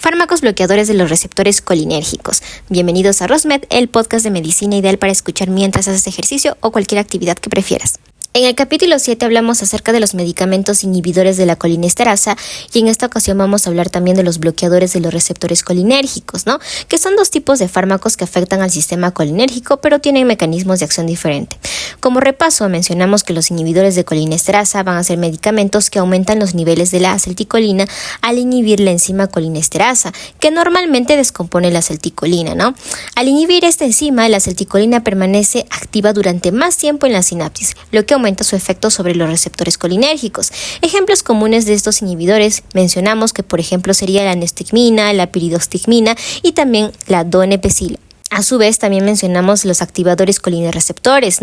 Fármacos bloqueadores de los receptores colinérgicos. Bienvenidos a RosMed, el podcast de medicina ideal para escuchar mientras haces ejercicio o cualquier actividad que prefieras. En el capítulo 7 hablamos acerca de los medicamentos inhibidores de la colinesterasa y en esta ocasión vamos a hablar también de los bloqueadores de los receptores colinérgicos, que son dos tipos de fármacos que afectan al sistema colinérgico pero tienen mecanismos de acción diferentes. Como repaso, mencionamos que los inhibidores de colinesterasa van a ser medicamentos que aumentan los niveles de la acetilcolina al inhibir la enzima colinesterasa, que normalmente descompone la acetilcolina, Al inhibir esta enzima, la acetilcolina permanece activa durante más tiempo en la sinapsis, lo que aumenta su efecto sobre los receptores colinérgicos. Ejemplos comunes de estos inhibidores mencionamos que, por ejemplo, sería la nestigmina, la piridostigmina y también la donepezila. A su vez, también mencionamos los activadores colinerreceptores,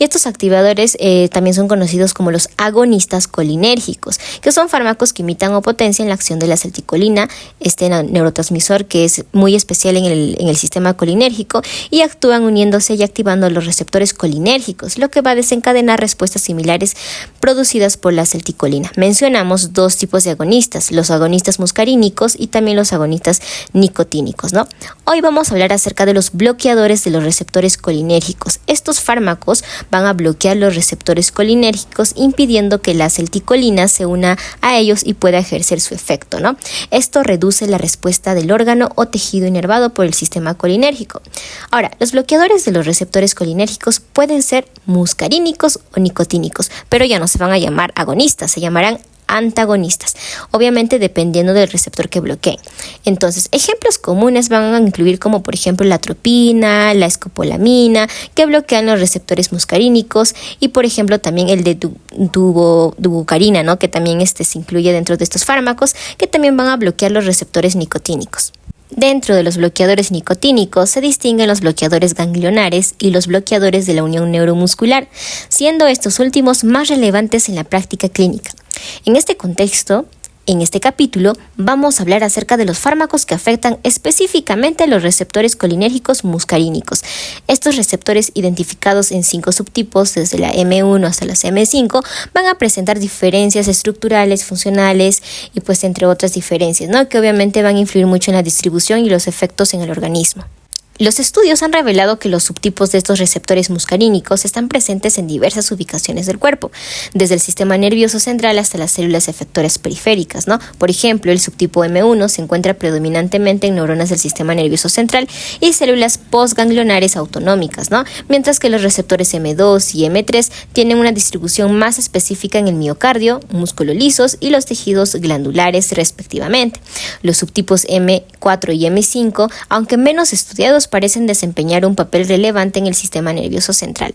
Y estos activadores también son conocidos como los agonistas colinérgicos, que son fármacos que imitan o potencian la acción de la acetilcolina, este neurotransmisor que es muy especial en el sistema colinérgico, y actúan uniéndose y activando los receptores colinérgicos, lo que va a desencadenar respuestas similares producidas por la acetilcolina. Mencionamos dos tipos de agonistas, los agonistas muscarínicos y también los agonistas nicotínicos, Hoy vamos a hablar acerca de los bloqueadores de los receptores colinérgicos. Estos fármacos van a bloquear los receptores colinérgicos, impidiendo que la acetilcolina se una a ellos y pueda ejercer su efecto, Esto reduce la respuesta del órgano o tejido inervado por el sistema colinérgico. Ahora, los bloqueadores de los receptores colinérgicos pueden ser muscarínicos o nicotínicos, pero ya no se van a llamar agonistas, se llamarán antagonistas, obviamente dependiendo del receptor que bloqueen. Entonces, ejemplos comunes van a incluir como por ejemplo la atropina, la escopolamina, que bloquean los receptores muscarínicos, y por ejemplo también el de dubucarina, que también se incluye dentro de estos fármacos, que también van a bloquear los receptores nicotínicos. Dentro de los bloqueadores nicotínicos se distinguen los bloqueadores ganglionares y los bloqueadores de la unión neuromuscular, siendo estos últimos más relevantes en la práctica clínica. En este contexto, en este capítulo, vamos a hablar acerca de los fármacos que afectan específicamente a los receptores colinérgicos muscarínicos. Estos receptores, identificados en 5 subtipos, desde la M1 hasta la M5, van a presentar diferencias estructurales, funcionales y entre otras diferencias, que obviamente van a influir mucho en la distribución y los efectos en el organismo. Los estudios han revelado que los subtipos de estos receptores muscarínicos están presentes en diversas ubicaciones del cuerpo, desde el sistema nervioso central hasta las células efectoras periféricas, Por ejemplo, el subtipo M1 se encuentra predominantemente en neuronas del sistema nervioso central y células postganglionares autonómicas, Mientras que los receptores M2 y M3 tienen una distribución más específica en el miocardio, músculos lisos y los tejidos glandulares respectivamente. Los subtipos M4 y M5, aunque menos estudiados, parecen desempeñar un papel relevante en el sistema nervioso central.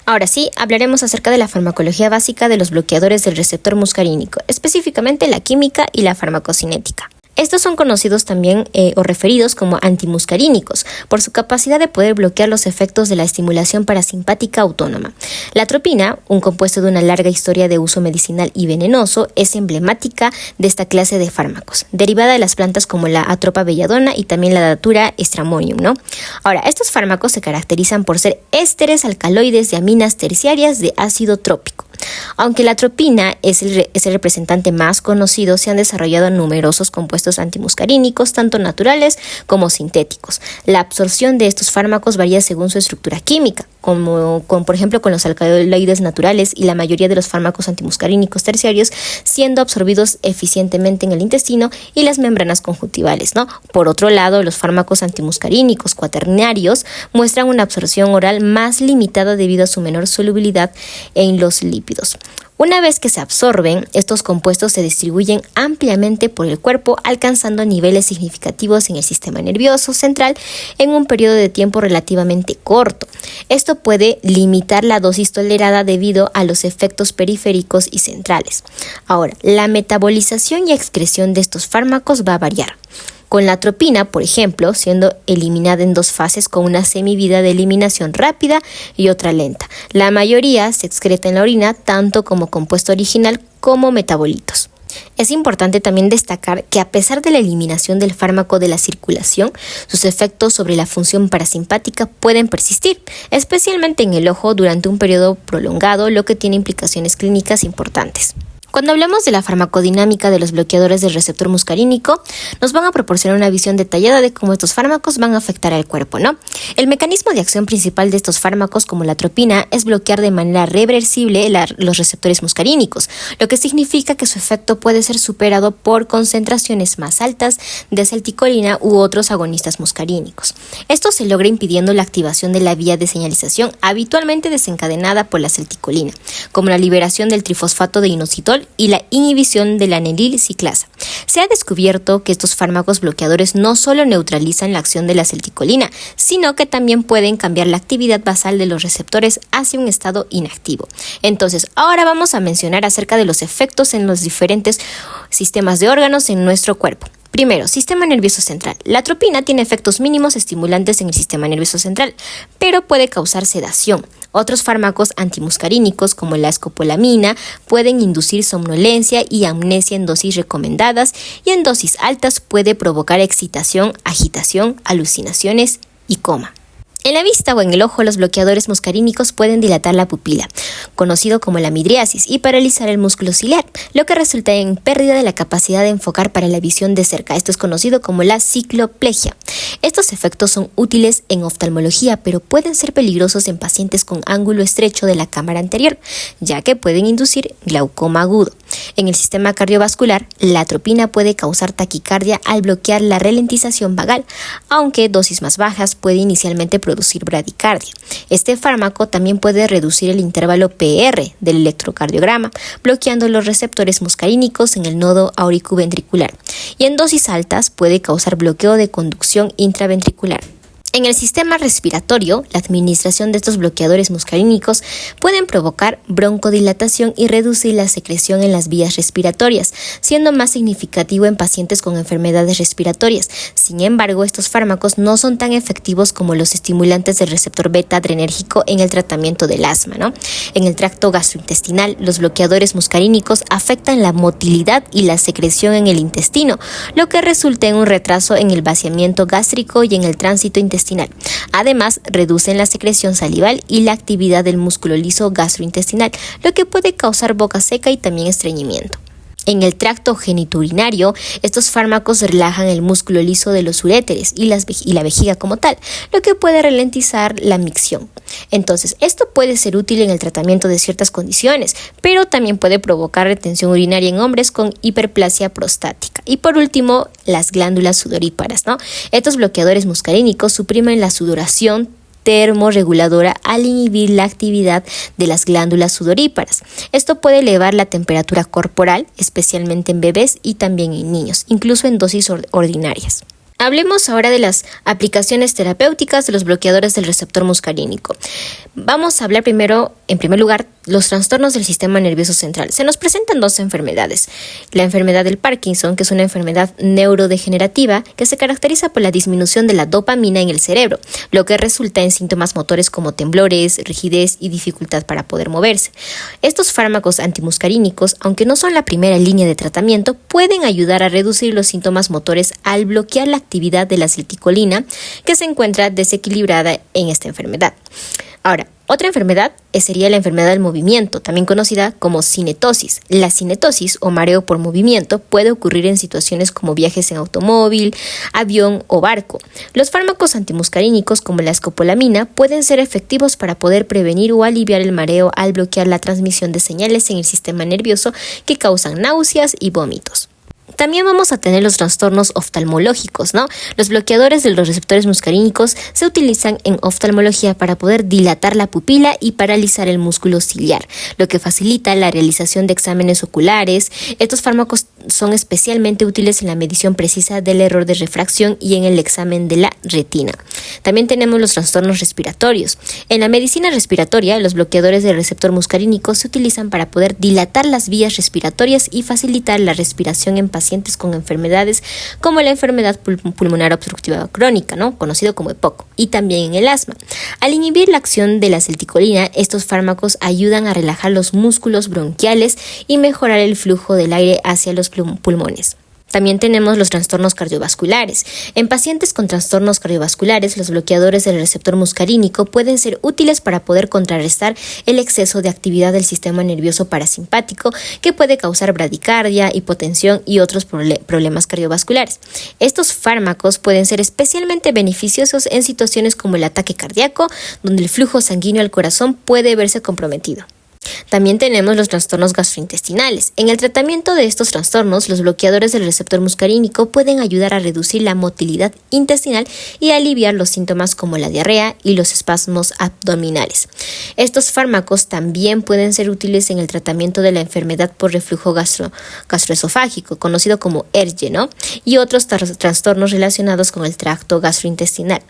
Ahora sí, hablaremos acerca de la farmacología básica de los bloqueadores del receptor muscarínico, específicamente la química y la farmacocinética. Estos son conocidos también o referidos como antimuscarínicos por su capacidad de poder bloquear los efectos de la estimulación parasimpática autónoma. La atropina, un compuesto de una larga historia de uso medicinal y venenoso, es emblemática de esta clase de fármacos, derivada de las plantas como la Atropa belladona y también la Datura stramonium, Ahora, estos fármacos se caracterizan por ser ésteres alcaloides de aminas terciarias de ácido trópico. Aunque la atropina es el representante más conocido, se han desarrollado numerosos compuestos antimuscarínicos, tanto naturales como sintéticos. La absorción de estos fármacos varía según su estructura química, por ejemplo con los alcaloides naturales y la mayoría de los fármacos antimuscarínicos terciarios siendo absorbidos eficientemente en el intestino y las membranas conjuntivales, Por otro lado, los fármacos antimuscarínicos cuaternarios muestran una absorción oral más limitada debido a su menor solubilidad en los lípidos. Una vez que se absorben, estos compuestos se distribuyen ampliamente por el cuerpo, alcanzando niveles significativos en el sistema nervioso central en un periodo de tiempo relativamente corto. Esto puede limitar la dosis tolerada debido a los efectos periféricos y centrales. Ahora, la metabolización y excreción de estos fármacos va a variar, con la atropina, por ejemplo, siendo eliminada en 2 fases con una semivida de eliminación rápida y otra lenta. La mayoría se excreta en la orina, tanto como compuesto original como metabolitos. Es importante también destacar que a pesar de la eliminación del fármaco de la circulación, sus efectos sobre la función parasimpática pueden persistir, especialmente en el ojo durante un periodo prolongado, lo que tiene implicaciones clínicas importantes. Cuando hablamos de la farmacodinámica de los bloqueadores del receptor muscarínico, nos van a proporcionar una visión detallada de cómo estos fármacos van a afectar al cuerpo, ¿no? El mecanismo de acción principal de estos fármacos, como la atropina, es bloquear de manera reversible los receptores muscarínicos, lo que significa que su efecto puede ser superado por concentraciones más altas de acetilcolina u otros agonistas muscarínicos. Esto se logra impidiendo la activación de la vía de señalización habitualmente desencadenada por la acetilcolina, como la liberación del trifosfato de inositol y la inhibición de la anilil ciclasa. Se ha descubierto que estos fármacos bloqueadores no solo neutralizan la acción de la acetilcolina, sino que también pueden cambiar la actividad basal de los receptores hacia un estado inactivo. Entonces, ahora vamos a mencionar acerca de los efectos en los diferentes sistemas de órganos en nuestro cuerpo. Primero, sistema nervioso central. La atropina tiene efectos mínimos estimulantes en el sistema nervioso central, pero puede causar sedación. Otros fármacos antimuscarínicos, como la escopolamina, pueden inducir somnolencia y amnesia en dosis recomendadas, y en dosis altas puede provocar excitación, agitación, alucinaciones y coma. En la vista o en el ojo, los bloqueadores muscarínicos pueden dilatar la pupila, conocido como la midriasis, y paralizar el músculo ciliar, lo que resulta en pérdida de la capacidad de enfocar para la visión de cerca. Esto es conocido como la cicloplegia. Estos efectos son útiles en oftalmología, pero pueden ser peligrosos en pacientes con ángulo estrecho de la cámara anterior, ya que pueden inducir glaucoma agudo. En el sistema cardiovascular, la atropina puede causar taquicardia al bloquear la ralentización vagal, aunque dosis más bajas puede inicialmente producir bradicardia. Este fármaco también puede reducir el intervalo PR del electrocardiograma, bloqueando los receptores muscarínicos en el nodo auriculoventricular, y en dosis altas puede causar bloqueo de conducción intraventricular. En el sistema respiratorio, la administración de estos bloqueadores muscarínicos pueden provocar broncodilatación y reducir la secreción en las vías respiratorias, siendo más significativo en pacientes con enfermedades respiratorias. Sin embargo, estos fármacos no son tan efectivos como los estimulantes del receptor beta adrenérgico en el tratamiento del asma, ¿no? En el tracto gastrointestinal, los bloqueadores muscarínicos afectan la motilidad y la secreción en el intestino, lo que resulta en un retraso en el vaciamiento gástrico y en el tránsito intestinal. Además, reducen la secreción salival y la actividad del músculo liso gastrointestinal, lo que puede causar boca seca y también estreñimiento. En el tracto genitourinario, estos fármacos relajan el músculo liso de los uréteres y la vejiga como tal, lo que puede ralentizar la micción. Entonces, esto puede ser útil en el tratamiento de ciertas condiciones, pero también puede provocar retención urinaria en hombres con hiperplasia prostática. Y por último, las glándulas sudoríparas, ¿no? Estos bloqueadores muscarínicos suprimen la sudoración termorreguladora al inhibir la actividad de las glándulas sudoríparas. Esto puede elevar la temperatura corporal, especialmente en bebés y también en niños, incluso en dosis ordinarias. Hablemos ahora de las aplicaciones terapéuticas de los bloqueadores del receptor muscarínico. Vamos a hablar en primer lugar, los trastornos del sistema nervioso central. Se nos presentan dos enfermedades. La enfermedad del Parkinson, que es una enfermedad neurodegenerativa que se caracteriza por la disminución de la dopamina en el cerebro, lo que resulta en síntomas motores como temblores, rigidez y dificultad para poder moverse. Estos fármacos antimuscarínicos, aunque no son la primera línea de tratamiento, pueden ayudar a reducir los síntomas motores al bloquear la actividad de la acetilcolina, que se encuentra desequilibrada en esta enfermedad. Ahora, otra enfermedad sería la enfermedad del movimiento, también conocida como cinetosis. La cinetosis o mareo por movimiento puede ocurrir en situaciones como viajes en automóvil, avión o barco. Los fármacos antimuscarínicos como la escopolamina pueden ser efectivos para poder prevenir o aliviar el mareo al bloquear la transmisión de señales en el sistema nervioso que causan náuseas y vómitos. También vamos a tener los trastornos oftalmológicos, ¿no? Los bloqueadores de los receptores muscarínicos se utilizan en oftalmología para poder dilatar la pupila y paralizar el músculo ciliar, lo que facilita la realización de exámenes oculares. Estos fármacos son especialmente útiles en la medición precisa del error de refracción y en el examen de la retina. También tenemos los trastornos respiratorios. En la medicina respiratoria, los bloqueadores del receptor muscarínico se utilizan para poder dilatar las vías respiratorias y facilitar la respiración en pacientes con enfermedades como la enfermedad pulmonar obstructiva crónica, ¿no? Conocido como EPOC, y también en el asma. Al inhibir la acción de la acetilcolina, estos fármacos ayudan a relajar los músculos bronquiales y mejorar el flujo del aire hacia los pulmones. También tenemos los trastornos cardiovasculares. En pacientes con trastornos cardiovasculares, los bloqueadores del receptor muscarínico pueden ser útiles para poder contrarrestar el exceso de actividad del sistema nervioso parasimpático que puede causar bradicardia, hipotensión y otros problemas cardiovasculares. Estos fármacos pueden ser especialmente beneficiosos en situaciones como el ataque cardíaco, donde el flujo sanguíneo al corazón puede verse comprometido. También tenemos los trastornos gastrointestinales. En el tratamiento de estos trastornos, los bloqueadores del receptor muscarínico pueden ayudar a reducir la motilidad intestinal y aliviar los síntomas como la diarrea y los espasmos abdominales. Estos fármacos también pueden ser útiles en el tratamiento de la enfermedad por reflujo gastroesofágico, conocido como ERGE, y otros trastornos relacionados con el tracto gastrointestinal.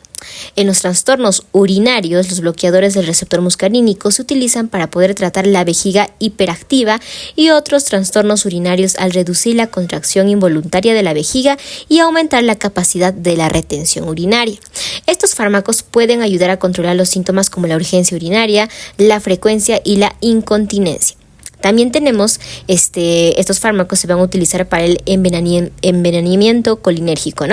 En los trastornos urinarios, los bloqueadores del receptor muscarínico se utilizan para poder tratar la vejiga hiperactiva y otros trastornos urinarios al reducir la contracción involuntaria de la vejiga y aumentar la capacidad de la retención urinaria. Estos fármacos pueden ayudar a controlar los síntomas como la urgencia urinaria, la frecuencia y la incontinencia. También tenemos estos fármacos se van a utilizar para el envenenamiento colinérgico,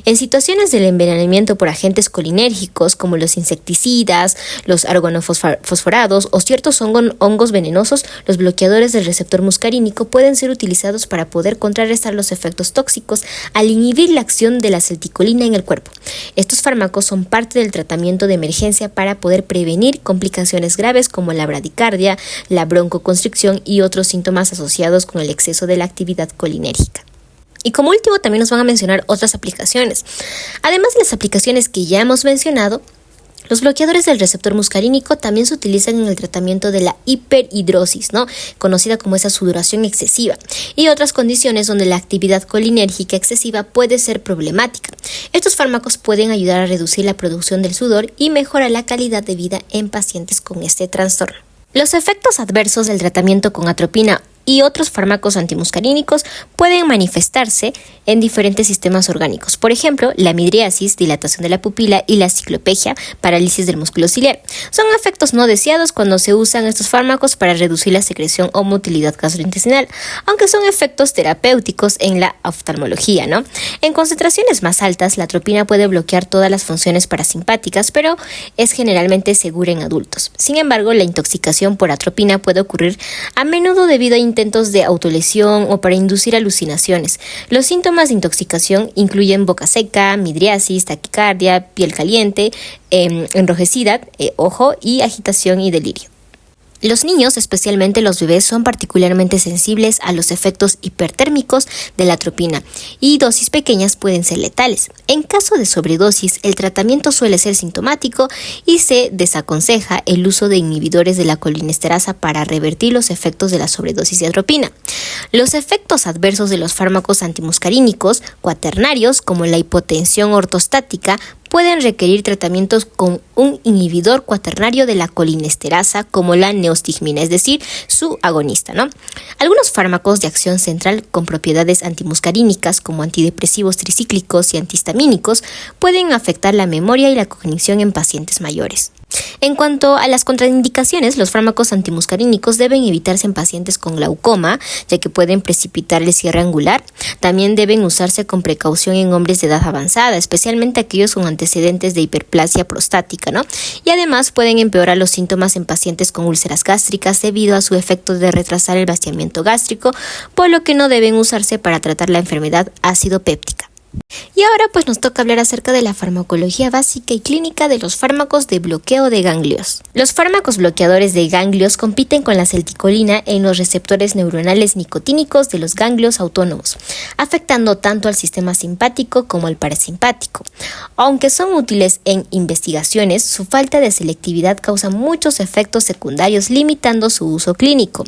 En situaciones del envenenamiento por agentes colinérgicos como los insecticidas, los argonofosforados o ciertos hongos venenosos, los bloqueadores del receptor muscarínico pueden ser utilizados para poder contrarrestar los efectos tóxicos al inhibir la acción de la acetilcolina en el cuerpo. Estos fármacos son parte del tratamiento de emergencia para poder prevenir complicaciones graves como la bradicardia, la broncoconstricción y otros síntomas asociados con el exceso de la actividad colinérgica. Y como último también nos van a mencionar otras aplicaciones. Además de las aplicaciones que ya hemos mencionado, los bloqueadores del receptor muscarínico también se utilizan en el tratamiento de la hiperhidrosis, conocida como esa sudoración excesiva, y otras condiciones donde la actividad colinérgica excesiva puede ser problemática. Estos fármacos pueden ayudar a reducir la producción del sudor y mejorar la calidad de vida en pacientes con este trastorno. Los efectos adversos del tratamiento con atropina y otros fármacos antimuscarínicos pueden manifestarse en diferentes sistemas orgánicos. Por ejemplo, la midriasis, dilatación de la pupila, y la ciclopegia, parálisis del músculo ciliar. Son efectos no deseados cuando se usan estos fármacos para reducir la secreción o motilidad gastrointestinal, aunque son efectos terapéuticos en la oftalmología, En concentraciones más altas, la atropina puede bloquear todas las funciones parasimpáticas, pero es generalmente segura en adultos. Sin embargo, la intoxicación por atropina puede ocurrir a menudo debido a intentos de autolesión o para inducir alucinaciones. Los síntomas de intoxicación incluyen boca seca, midriasis, taquicardia, piel caliente, enrojecida, ojo y agitación y delirio. Los niños, especialmente los bebés, son particularmente sensibles a los efectos hipertérmicos de la atropina y dosis pequeñas pueden ser letales. En caso de sobredosis, el tratamiento suele ser sintomático y se desaconseja el uso de inhibidores de la colinesterasa para revertir los efectos de la sobredosis de atropina. Los efectos adversos de los fármacos antimuscarínicos cuaternarios, como la hipotensión ortostática, pueden requerir tratamientos con un inhibidor cuaternario de la colinesterasa como la neostigmina, es decir, su agonista, Algunos fármacos de acción central con propiedades antimuscarínicas como antidepresivos tricíclicos y antihistamínicos pueden afectar la memoria y la cognición en pacientes mayores. En cuanto a las contraindicaciones, los fármacos antimuscarínicos deben evitarse en pacientes con glaucoma, ya que pueden precipitar el cierre angular. También deben usarse con precaución en hombres de edad avanzada, especialmente aquellos con antecedentes de hiperplasia prostática, Y además pueden empeorar los síntomas en pacientes con úlceras gástricas debido a su efecto de retrasar el vaciamiento gástrico, por lo que no deben usarse para tratar la enfermedad ácido péptica. Y ahora pues nos toca hablar acerca de la farmacología básica y clínica de los fármacos de bloqueo de ganglios. Los fármacos bloqueadores de ganglios compiten con la acetilcolina en los receptores neuronales nicotínicos de los ganglios autónomos, afectando tanto al sistema simpático como al parasimpático. Aunque son útiles en investigaciones, su falta de selectividad causa muchos efectos secundarios limitando su uso clínico.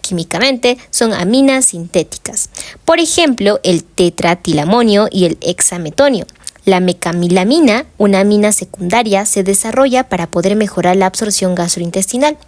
Químicamente son aminas sintéticas, por ejemplo el tetratilamonio y el hexametonio. La mecamilamina, una amina secundaria, se desarrolla para poder mejorar la absorción gastrointestinal.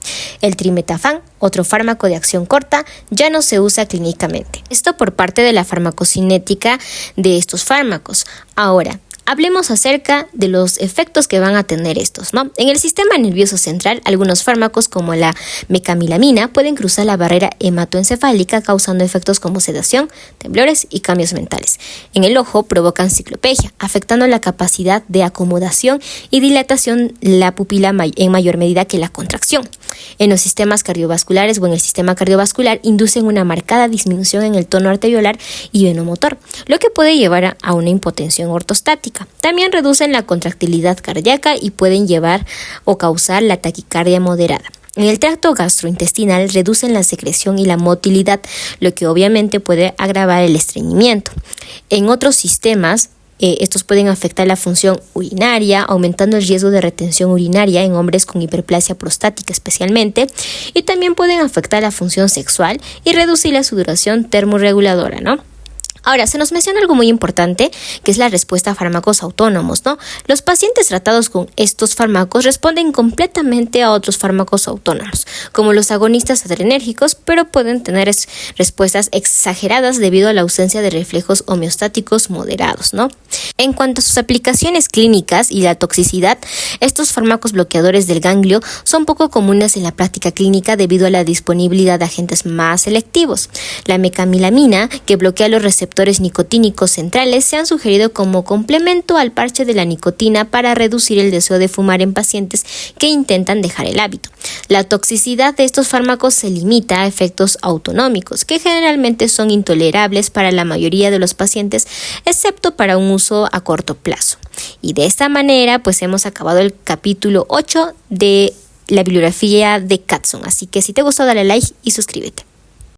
El trimetafán, otro fármaco de acción corta, ya no se usa clínicamente. Esto por parte de la farmacocinética de estos fármacos. Ahora, Hablemos acerca de los efectos que van a tener estos, ¿no? En el sistema nervioso central, algunos fármacos como la mecamilamina pueden cruzar la barrera hematoencefálica causando efectos como sedación, temblores y cambios mentales. En el ojo provocan ciclopegia, afectando la capacidad de acomodación y dilatación la pupila en mayor medida que la contracción. En los sistemas cardiovasculares o en el sistema cardiovascular inducen una marcada disminución en el tono arteriolar y venomotor, lo que puede llevar a una hipotensión ortostática. También reducen la contractilidad cardíaca y pueden llevar o causar la taquicardia moderada. En el tracto gastrointestinal reducen la secreción y la motilidad, lo que obviamente puede agravar el estreñimiento. En otros sistemas, estos pueden afectar la función urinaria, aumentando el riesgo de retención urinaria en hombres con hiperplasia prostática especialmente, y también pueden afectar la función sexual y reducir la sudoración termorreguladora, ¿no? Ahora, se nos menciona algo muy importante, que es la respuesta a fármacos autónomos, ¿no? Los pacientes tratados con estos fármacos responden completamente a otros fármacos autónomos, como los agonistas adrenérgicos, pero pueden tener respuestas exageradas debido a la ausencia de reflejos homeostáticos moderados, ¿no? En cuanto a sus aplicaciones clínicas y la toxicidad, estos fármacos bloqueadores del ganglio son poco comunes en la práctica clínica debido a la disponibilidad de agentes más selectivos. La mecamilamina, que bloquea los receptores nicotínicos centrales, se han sugerido como complemento al parche de la nicotina para reducir el deseo de fumar en pacientes que intentan dejar el hábito. La toxicidad de estos fármacos se limita a efectos autonómicos, que generalmente son intolerables para la mayoría de los pacientes, excepto para un uso a corto plazo. Y de esta manera, pues hemos acabado el capítulo 8 de la bibliografía de Catson. Así que si te gustó, dale like y suscríbete.